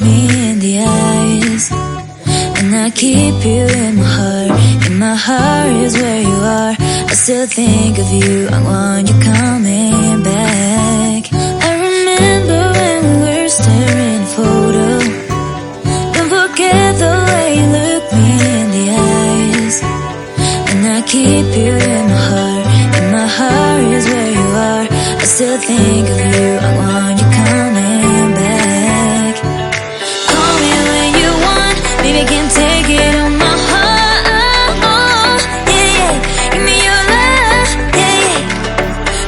me in the eyes, and I keep you in my heart. In my heart is where you are. I still think of you. I want you coming back. I remember when we were staring at a photo. Don't forget the way you look me in the eyes, and I keep you in my heart. In my heart is where you are. I still think of you. I want you coming back. Call me when you want, baby, can't take it on my heart. Yeah, yeah, give me your love. Yeah, yeah.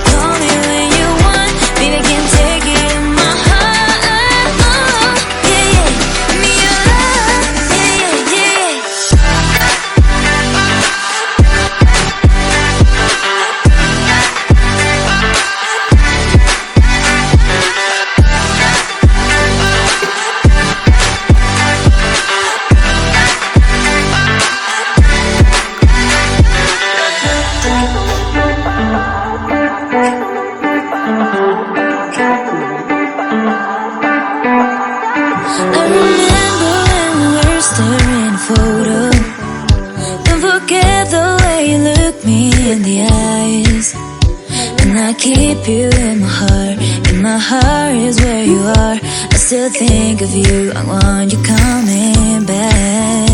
Call me when you want, baby, can't take it on my heart. Yeah, yeah, give me your love. Yeah, yeah, yeah. I remember when we were staring at a photo. Don't forget the way you look me in the eyes, and I keep you in my heart. In my heart is where you are. I still think of you. I want you coming back.